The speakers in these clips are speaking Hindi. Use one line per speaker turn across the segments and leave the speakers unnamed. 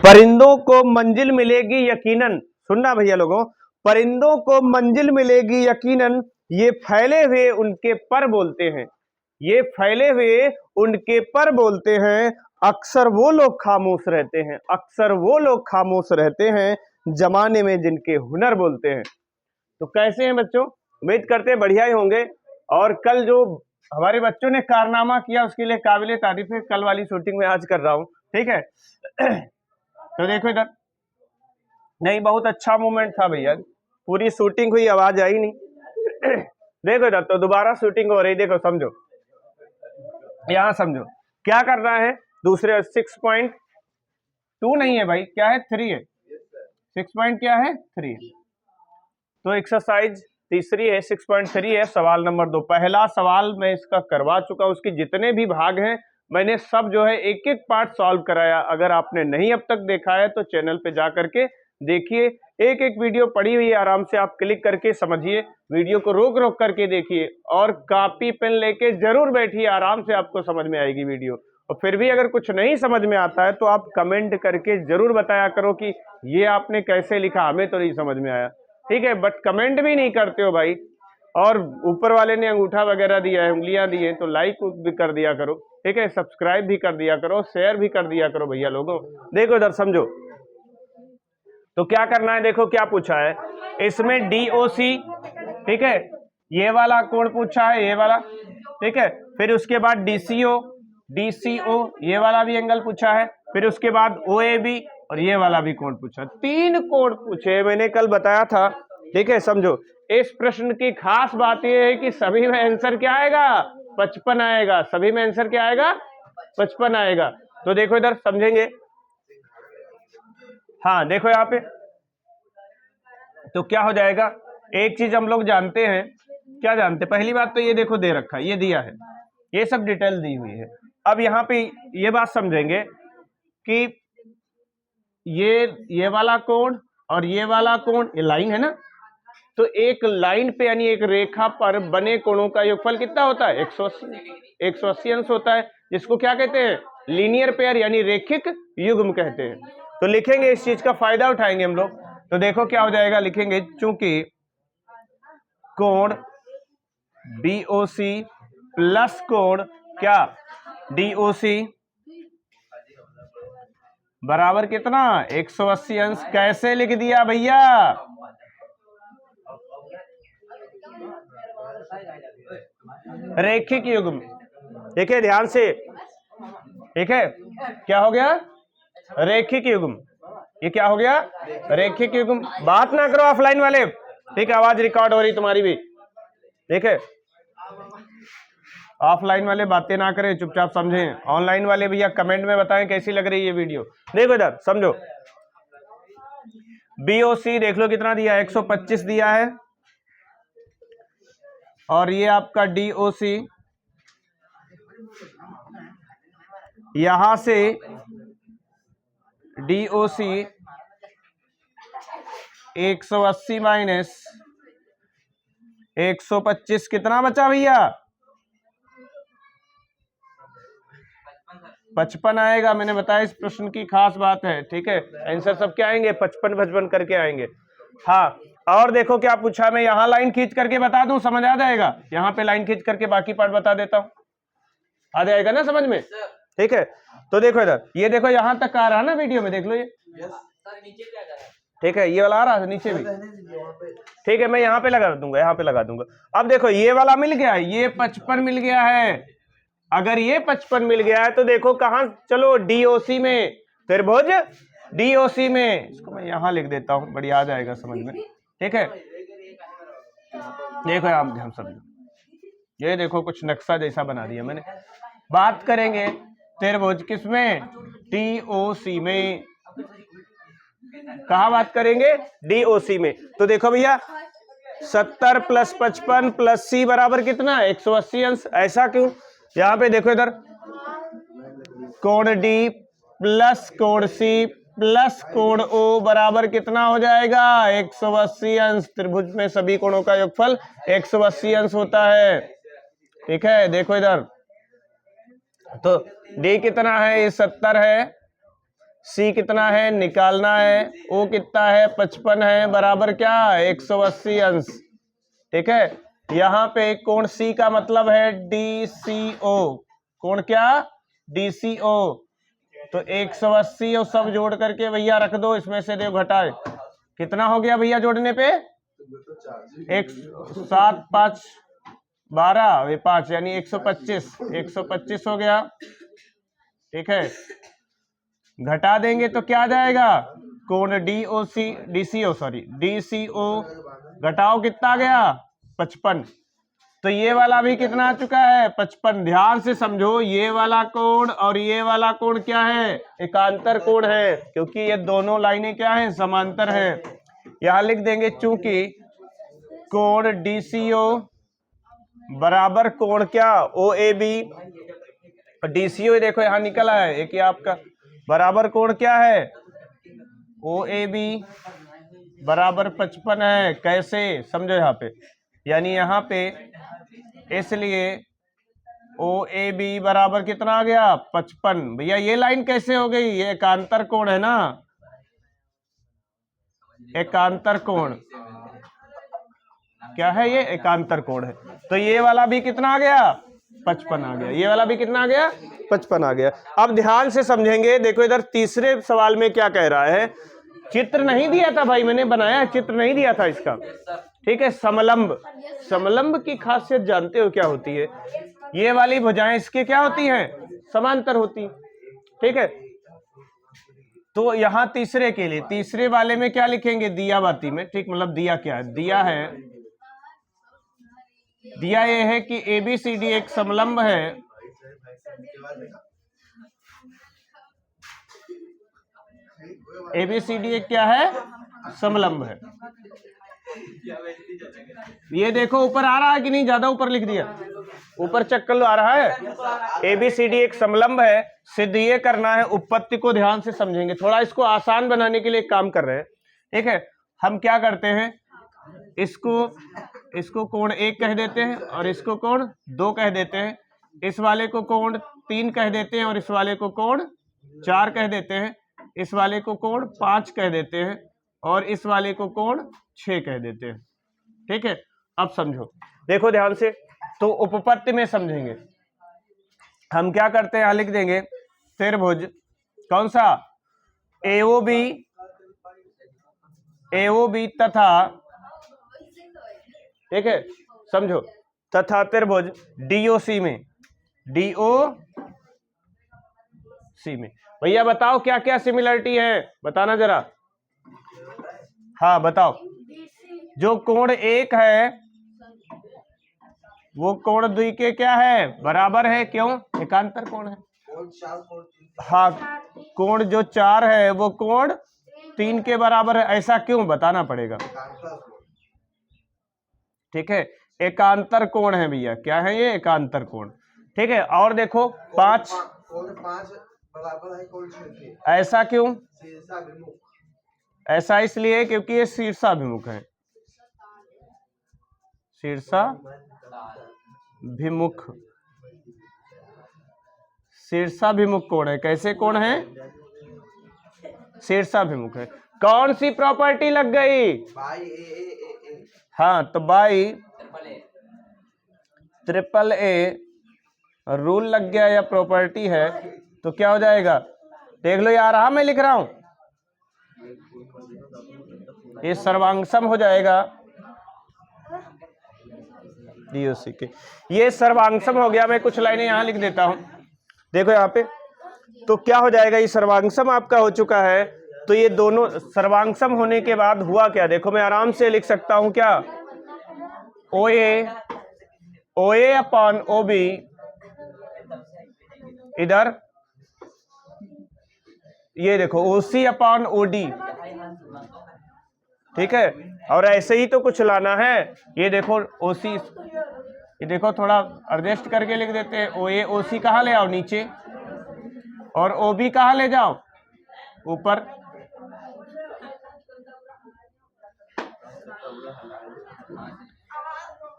परिंदों को मंजिल मिलेगी यकीनन, सुनना भैया लोगों, परिंदों को मंजिल मिलेगी यकीनन, ये फैले हुए उनके पर बोलते हैं, ये फैले हुए उनके पर बोलते हैं, अक्सर वो लोग खामोश रहते हैं, अक्सर वो लोग खामोश रहते हैं, जमाने में जिनके हुनर बोलते हैं। तो कैसे हैं बच्चों, उम्मीद करते हैं बढ़िया ही होंगे। और कल जो हमारे बच्चों ने कारनामा किया उसके लिए काबिले तारीफ है, कल वाली शूटिंग में आज कर रहा हूं, ठीक है। तो देखो इधर, नहीं बहुत अच्छा मूवमेंट था भैया, पूरी शूटिंग हुई आवाज आई नहीं। देखो इधर, तो दोबारा शूटिंग हो रही, देखो समझो, यहां समझो क्या करना है। दूसरे 6.2 नहीं है भाई, क्या है 3 है, 6 पॉइंट क्या है 3 है। तो एक्सरसाइज तीसरी है, 6.3 है, सवाल नंबर 2। पहला सवाल मैं इसका करवा चुका हूं, उसके जितने भी भाग हैं मैंने सब जो है एक एक पार्ट सॉल्व कराया। अगर आपने नहीं अब तक देखा है तो चैनल पे जा करके देखिए, एक एक वीडियो पड़ी हुई है, आराम से आप क्लिक करके समझिए, वीडियो को रोक रोक करके देखिए और कॉपी पेन लेके जरूर बैठिए, आराम से आपको समझ में आएगी वीडियो। और फिर भी अगर कुछ नहीं समझ में आता है तो आप कमेंट करके जरूर बताया करो कि ये आपने कैसे लिखा, हमें तो नहीं समझ में आया, ठीक है। बट कमेंट भी नहीं करते हो भाई, और ऊपर वाले ने अंगूठा वगैरह दिया है, उंगलियां दी है, तो लाइक भी कर दिया करो, ठीक है, सब्सक्राइब भी कर दिया करो, शेयर भी कर दिया करो भैया लोगों। देखो इधर समझो, तो क्या करना है, देखो क्या पूछा है इसमें, DOC, ठीक है, ये वाला कोण पूछा है, ये वाला, ठीक है। फिर उसके बाद DCO, ये वाला भी एंगल पूछा है। फिर उसके बाद OAB, और ये वाला भी कोण पूछा। 3 कोण पूछे, मैंने कल बताया था, ठीक है। समझो, इस प्रश्न की खास बात यह है कि सभी में आंसर क्या आएगा, 55 आएगा, सभी में आंसर क्या आएगा, 55 आएगा। तो देखो इधर समझेंगे, हाँ देखो यहाँ पे, तो क्या हो जाएगा, एक चीज हम लोग जानते हैं, क्या जानते हैं, पहली बात तो ये देखो दे रखा है, ये दिया है, ये सब डिटेल दी हुई है। अब यहाँ पे ये बात समझेंगे कि ये वाला कोण और ये वाला कोण, ये लाइन है ना, तो एक लाइन पे यानी एक रेखा पर बने कोणों का योगफल कितना होता है, 180 अंश होता है, जिसको क्या कहते हैं, लीनियर पेयर यानी रेखिक युग्म कहते हैं। तो लिखेंगे, इस चीज का फायदा उठाएंगे हम लोग। तो देखो क्या हो जाएगा, लिखेंगे चूंकि कोण BOC प्लस कोण क्या DOC बराबर कितना, 180 अंश। कैसे लिख दिया भैया, रेखिक युग्म, देखिए ध्यान से, ठीक है, क्या हो गया, रेखिक युग्म, ये क्या हो गया, रेखिक युग्म। बात ना करो ऑफलाइन वाले, ठीक है, आवाज रिकॉर्ड हो रही तुम्हारी भी, ठीक है, ऑफलाइन वाले बातें ना करें, चुपचाप समझें। ऑनलाइन वाले भैया कमेंट में बताएं कैसी लग रही है ये वीडियो। देखो इधर समझो, BOC देख लो कितना दिया है, 125 दिया है, और ये आपका DOC यहां से DOC 180 माइनस 125 कितना बचा भैया, 55 आएगा। मैंने बताया इस प्रश्न की खास बात है, ठीक है, आंसर सब क्या आएंगे, 55 करके आएंगे। हाँ, और देखो क्या पूछा, मैं यहां लाइन खींच करके बता दूं, समझ आ जाएगा, यहां पे लाइन खींच करके बाकी पार्ट बता देता हूं, आ जाएगा ना समझ में, ठीक है। तो देखो इधर, ये देखो यहां तक आ रहा है ना वीडियो में, देख लो ये, ठीक है, ये वाला आ रहा है नीचे भी, ठीक है, मैं यहाँ पे लगा दूंगा, यहाँ पे लगा दूंगा। अब देखो ये वाला मिल गया, ये 55 मिल गया है। अगर ये 55 मिल गया है तो देखो कहां, चलो DOC में, त्रिभुज DOC में, इसको मैं यहां लिख देता हूं, बढ़िया आ जाएगा समझ में, ठीक है। देखो आप ध्यान समझो, ये देखो कुछ नक्शा जैसा बना दिया मैंने। बात करेंगे त्रिभुज किसमें, DOC में। कहा बात करेंगे, DOC में। तो देखो भैया 70 प्लस 55 प्लस C बराबर कितना, 180 अंश। ऐसा क्यों, यहां पे देखो इधर, कोण D प्लस कोण C प्लस कोण O बराबर कितना हो जाएगा, 180 अंश। त्रिभुज में सभी कोणों का योगफल 180 अंश होता है, ठीक है। देखो इधर, तो D कितना है, ये 70 है, सी कितना है निकालना है, ओ कितना है 55 है, बराबर क्या 180 अंश। ठीक है, यहाँ पे कोण सी का मतलब है DCO, कोण क्या DCO, तो 180 और सब जोड़ करके भैया रख दो, इसमें से देखो घटाए कितना हो गया भैया जोड़ने पे 7 5 12 वे 5 यानी 125 हो गया। ठीक है, घटा देंगे तो क्या आ जाएगा कोण DCO घटाओ कितना आ गया 55, तो ये वाला भी कितना आ चुका है 55। ध्यान से समझो, ये वाला कोण और ये वाला कोण क्या है एकांतर कोण है, क्योंकि ये दोनों लाइनें क्या है समांतर है। यहां लिख देंगे चूंकि कोण DCO बराबर कोण क्या OAB, DCO देखो यहां निकल आया है एक ही आपका, बराबर कोण क्या है OAB बराबर 55 है। कैसे समझो यहाँ पे, यानी यहाँ पे इसलिए OAB बराबर कितना आ गया 55। भैया ये लाइन कैसे हो गई, ये एकांतर कोण है ना, एकांतर कोण क्या है, ये एकांतर कोण है, तो ये वाला भी कितना आ गया 55 आ गया, ये वाला भी कितना आ गया 55 आ गया। अब ध्यान से समझेंगे, देखो इधर तीसरे सवाल में क्या कह रहा है, चित्र नहीं दिया था भाई, मैंने बनाया चित्र नहीं दिया था इसका। ठीक है, समलंब, समलंब की खासियत जानते हो क्या होती है, ये वाली भुजाएं इसके क्या होती हैं समांतर होती। ठीक है, तो यहां तीसरे के लिए, तीसरे वाले में क्या लिखेंगे दिया बाती में, ठीक, मतलब दिया क्या है, दिया है, दिया ये है कि ABCD एक समलंब है, ABCD एक क्या है समलंब है। ये देखो ऊपर आ रहा है कि नहीं, ज्यादा ऊपर लिख दिया, ऊपर चक्कर आ रहा है। ABCD एक समलंब है, सिद्ध ये करना है, उत्पत्ति को ध्यान से समझेंगे, थोड़ा इसको आसान बनाने के लिए एक काम कर रहे हैं। ठीक है, हम क्या करते हैं, इसको कोण 1 कह देते हैं और इसको कोण 2 कह देते हैं, इस वाले को कोण 3 कह देते हैं और इस वाले को कोण 4 कह देते हैं, इस वाले को कोण 5 कह देते हैं और इस वाले को कोण 6 कह देते हैं। ठीक है, अब समझो, देखो ध्यान से, तो उपपत्ति में समझेंगे, हम क्या करते हैं, यहां लिख देंगे त्रिभुज कौन सा AOB तथा, ठीक है समझो, तथा त्रिभुज DOC में भैया बताओ क्या क्या सिमिलरिटी है, बताना जरा, हाँ बताओ। जो कोण 1 है वो कोण 2 के क्या है बराबर है, क्यों एकांतर कोण है। हाँ, कोण जो 4 है वो कोण 3 के बराबर है, ऐसा क्यों बताना पड़ेगा। ठीक है, एकांतर कोण है भैया, क्या है ये एकांतर कोण। ठीक है, और देखो 5 बराबर है कोण 6 के, ऐसा क्यों, ऐसा इसलिए क्योंकि ये शीर्षाभिमुख है, शीर्षाभिमुख कोण है। कैसे कोण है, शीर्षाभिमुख है। कौन सी प्रॉपर्टी लग गई, हाँ, तो बाई AAA रूल लग गया या प्रॉपर्टी है, तो क्या हो जाएगा, देख लो यार, हाँ मैं लिख रहा हूं, ये सर्वांगसम हो जाएगा DOC के, ये सर्वांगसम हो गया। मैं कुछ लाइनें यहां लिख देता हूं, देखो यहाँ पे, तो क्या हो जाएगा, ये सर्वांगसम आपका हो चुका है, तो ये दोनों सर्वांगसम होने के बाद हुआ क्या, देखो मैं आराम से लिख सकता हूं क्या, OA अपॉन OB इधर, ये देखो OC अपॉन OD। ठीक है, और ऐसे ही तो कुछ लाना है, ये देखो OC, ये देखो थोड़ा एडजस्ट करके लिख देते हैं, OA OC कहाँ ले आओ नीचे, और OB कहाँ ले जाओ ऊपर।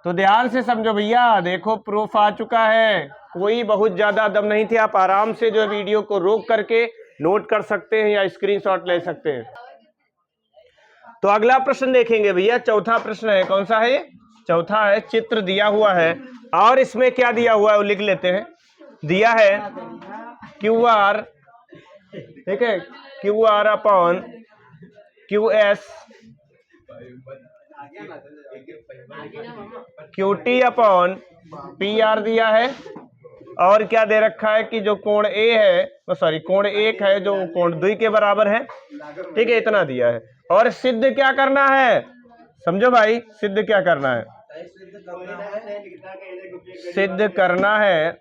तो ध्यान से समझो भैया, देखो प्रूफ आ चुका है, कोई बहुत ज्यादा दम नहीं थी, आप आराम से जो वीडियो को रोक करके नोट कर सकते हैं या स्क्रीनशॉट ले सकते हैं। तो अगला प्रश्न देखेंगे भैया, चौथा प्रश्न है, कौन सा है ये? चौथा है। चित्र दिया हुआ है और इसमें क्या दिया हुआ है वो लिख लेते हैं। दिया है क्यू आर, ठीक है, Q R upon Q S, Q T upon P R दिया है। और क्या दे रखा है कि जो कोण ए है, सॉरी कोण एक है जो कोण द्वि के बराबर है, ठीक है, इतना दिया है। और सिद्ध क्या करना है, समझो भाई, सिद्ध क्या करना है? सिद्ध करना है,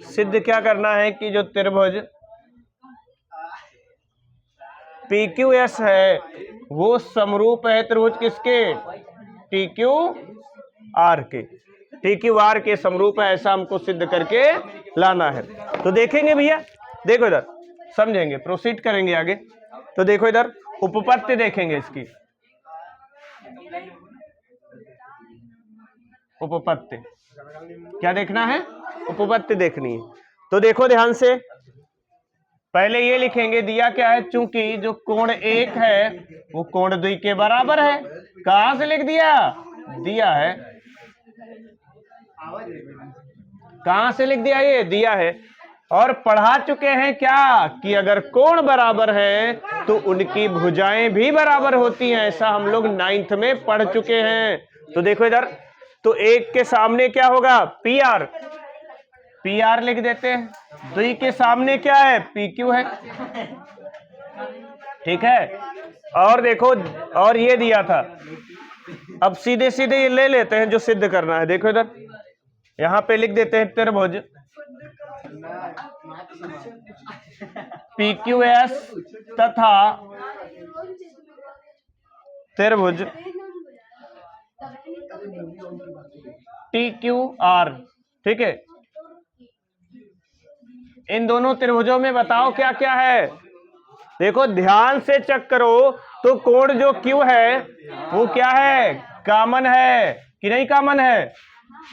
सिद्ध क्या करना है कि जो त्रिभुज पी क्यू एस है वो समरूप है त्रिभुज किसके? टी क्यू आर के। टी क्यू आर के समरूप है, ऐसा हमको सिद्ध करके लाना है। तो देखेंगे भैया, देखो इधर, समझेंगे, प्रोसीड करेंगे आगे। तो देखो इधर उपपत्ति देखेंगे इसकी, उपपत्ति क्या देखना है? उपपत्ति देखनी है। तो देखो ध्यान से, पहले ये लिखेंगे, दिया क्या है, चूंकि जो कोण एक है वो कोण द्वि के बराबर है। कहां से लिख दिया? दिया है, कहां से लिख दिया? ये दिया है। और पढ़ा चुके हैं क्या कि अगर कोण बराबर है तो उनकी भुजाएं भी बराबर होती हैं, ऐसा हम लोग 9th में पढ़ चुके हैं। तो देखो इधर, तो एक के सामने क्या होगा? पी आर, पी आर लिख देते हैं। द्वि के सामने क्या है? पी क्यू है, ठीक है। और देखो, और ये दिया था, अब सीधे सीधे ये ले लेते हैं जो सिद्ध करना है। देखो इधर, यहां पे लिख देते हैं त्रिभुज पी क्यू एस तथा त्रिभुज टी क्यू आर, ठीक है। इन दोनों त्रिभुजों में बताओ क्या क्या है? देखो ध्यान से चेक करो, तो कोण जो क्यू है वो क्या है? कॉमन है कि नहीं कॉमन है?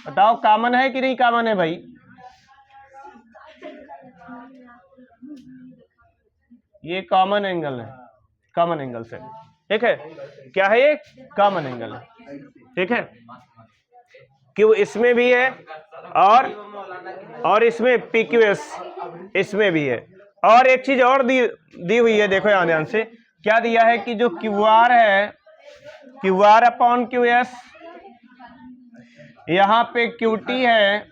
बताओ कॉमन है कि नहीं कॉमन है भाई? ये कॉमन एंगल है, कॉमन एंगल से, ठीक है। क्या है ये? कॉमन एंगल है, ठीक है। क्यों इसमें भी है और इसमें PQS इसमें भी है। और एक चीज और दी हुई है, देखो यहां ध्यान से, क्या दिया है कि जो QR है, QR अपॉन QS, यहां पे QT है।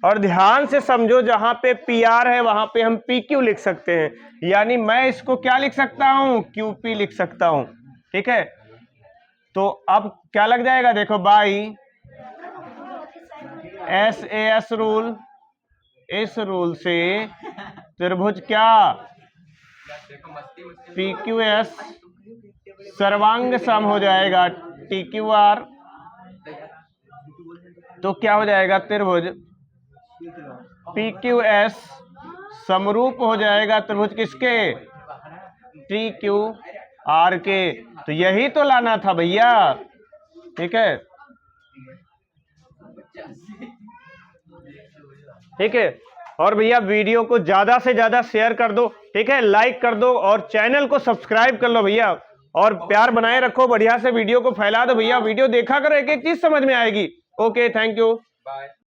और ध्यान से समझो, जहां पे PR है वहां पे हम PQ लिख सकते हैं, यानी मैं इसको क्या लिख सकता हूं? QP लिख सकता हूं, ठीक है। तो अब क्या लग जाएगा? देखो बाई SAS रूल, इस रूल से त्रिभुज क्या? PQS सर्वांग सम हो जाएगा TQR। तो क्या हो जाएगा? त्रिभुज PQS समरूप हो जाएगा त्रिभुज किसके? TQR के। तो यही तो लाना था भैया, ठीक है, ठीक है। और भैया वीडियो को ज्यादा से ज्यादा शेयर कर दो, ठीक है, लाइक कर दो और चैनल को सब्सक्राइब कर लो भैया। और प्यार बनाए रखो, बढ़िया से वीडियो को फैला दो भैया। वीडियो देखा करो, एक एक चीज समझ में आएगी। Okay, thank you, bye.